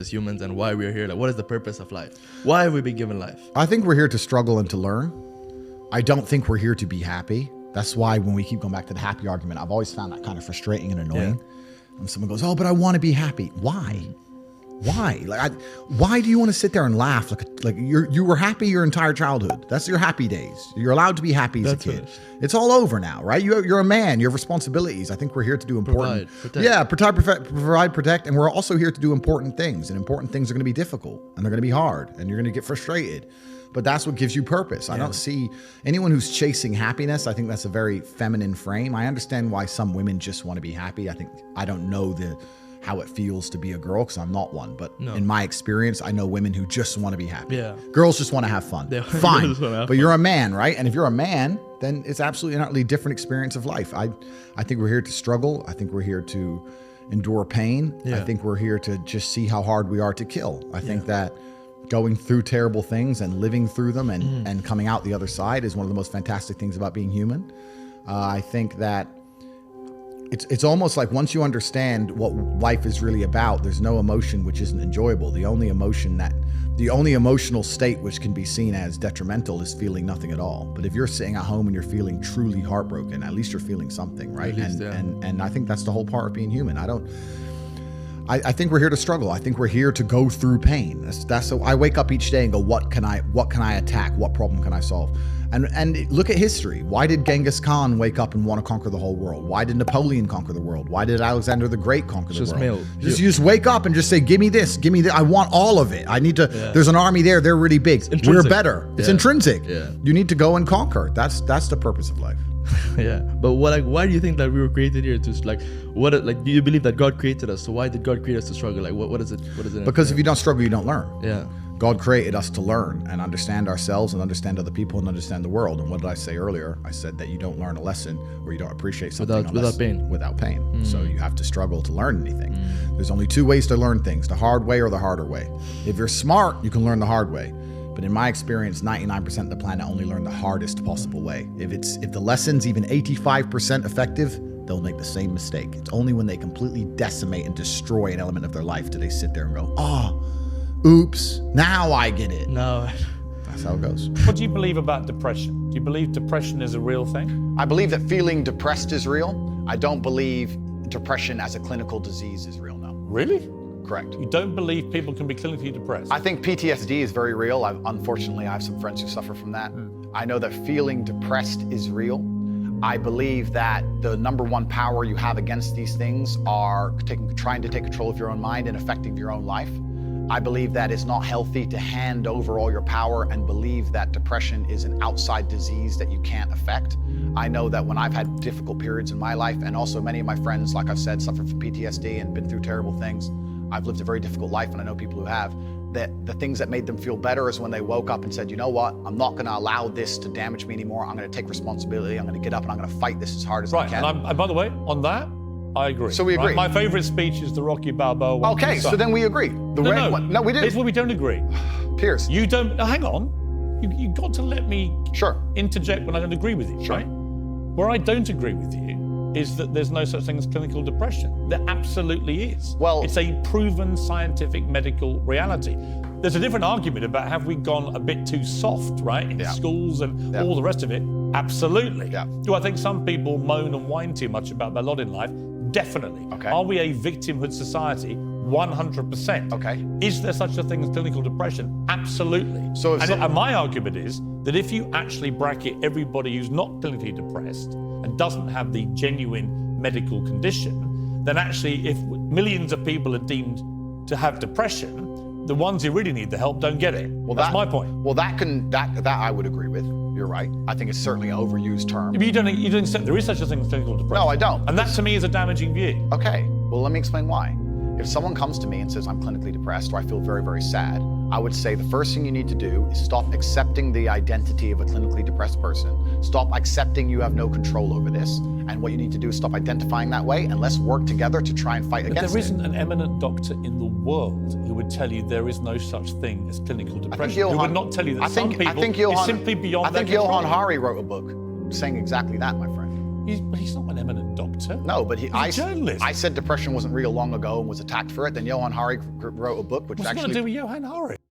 as humans and why we're here. Like, what is the purpose of life? Why have we been given life? I think we're here to struggle and to learn. I don't think we're here to be happy. That's why when we keep going back to the happy argument, I've always found that kind of frustrating and annoying. Yeah. When someone goes, oh, but I want to be happy. Why? Why? Why do you want to sit there and laugh like you were happy your entire childhood? That's your happy days. You're allowed to be happy as a kid. Finished. It's all over now, right? You're a man. You have responsibilities. I think we're here to do important. Provide, protect, and we're also here to do important things. And important things are going to be difficult, and they're going to be hard, and you're going to get frustrated. But that's what gives you purpose. I don't see anyone who's chasing happiness. I think that's a very feminine frame. I understand why some women just want to be happy. I don't know how it feels to be a girl because I'm not one. But in my experience, I know women who just want to be happy. Yeah. Girls just want to have fun. Fine. But you're a man, right? And if you're a man, then it's absolutely an utterly different experience of life. I think we're here to struggle. I think we're here to endure pain. Yeah. I think we're here to just see how hard we are to kill. I think that going through terrible things and living through them and coming out the other side is one of the most fantastic things about being human. I think that it's almost like once you understand what life is really about, there's no emotion which isn't enjoyable. The only emotional state which can be seen as detrimental is feeling nothing at all. But if you're sitting at home and you're feeling truly heartbroken, at least you're feeling something, right? And I think that's the whole part of being human. I think we're here to struggle. I think we're here to go through pain. That's so I wake up each day and go, what can I attack? What problem can I solve? And look at history. Why did Genghis Khan wake up and want to conquer the whole world? Why did Napoleon conquer the world? Why did Alexander the Great conquer the world? You just wake up and just say, give me this, give me that. I want all of it. I need to, there's an army there. They're really big. We're better. It's intrinsic. Yeah. You need to go and conquer. That's the purpose of life. Yeah, but why do you think that we were created here to do you believe that God created us? So why did God create us to struggle? Like what is it? Because if you don't struggle, you don't learn. Yeah. God created us to learn and understand ourselves and understand other people and understand the world. And what did I say earlier? I said that you don't learn a lesson or you don't appreciate something without pain. Without pain. So you have to struggle to learn anything. There's only two ways to learn things: the hard way or the harder way. If you're smart, you can learn the hard way. But in my experience, 99% of the planet only learn the hardest possible way. If the lesson's even 85% effective, they'll make the same mistake. It's only when they completely decimate and destroy an element of their life do they sit there and go, oops, now I get it. No. That's how it goes. What do you believe about depression? Do you believe depression is a real thing? I believe that feeling depressed is real. I don't believe depression as a clinical disease is real, no. Really? Correct. You don't believe people can be clinically depressed? I think PTSD is very real. Unfortunately, I have some friends who suffer from that. I know that feeling depressed is real. I believe that the number one power you have against these things are trying to take control of your own mind and affecting your own life. I believe that it's not healthy to hand over all your power and believe that depression is an outside disease that you can't affect. I know that when I've had difficult periods in my life, and also many of my friends, like I've said, suffer from PTSD and been through terrible things. I've lived a very difficult life, and I know people who have, that the things that made them feel better is when they woke up and said, you know what, I'm not gonna allow this to damage me anymore. I'm gonna take responsibility. I'm gonna get up and I'm gonna fight this as hard as I can. And by the way, on that, I agree. So we agree. My favorite speech is the Rocky Balboa one. Okay, so then we agree. No, we did. Here's where we don't agree. Pierce. You don't, hang on. You got to let me interject when I don't agree with you, right? Where I don't agree with you is that there's no such thing as clinical depression. There absolutely is. Well, it's a proven scientific medical reality. There's a different argument about have we gone a bit too soft, right, in schools and all the rest of it? Absolutely. Do I think some people moan and whine too much about their lot in life? Definitely. Okay. Are we a victimhood society? 100%. Okay. Is there such a thing as clinical depression? Absolutely. And my argument is that if you actually bracket everybody who's not clinically depressed and doesn't have the genuine medical condition, then actually if millions of people are deemed to have depression, the ones who really need the help don't get it. Well, that's my point. Well, that I would agree with. You're right. I think it's certainly an overused term. But you don't accept there is such a thing as clinical depression. No, I don't. And that to me is a damaging view. Okay, well, let me explain why. If someone comes to me and says, I'm clinically depressed or I feel very, very sad, I would say the first thing you need to do is stop accepting the identity of a clinically depressed person. Stop accepting you have no control over this. And what you need to do is stop identifying that way, and let's work together to try and fight against it. There isn't an eminent doctor in the world who would tell you there is no such thing as clinical depression. Who would not tell you that some people it's simply beyond their control. I think Johan Hari wrote a book saying exactly that, my friend. He's not an eminent doctor. No, but he's a journalist. I said depression wasn't real long ago and was attacked for it. Then Johan Hari wrote a book which What's it got to do with Johan Hari?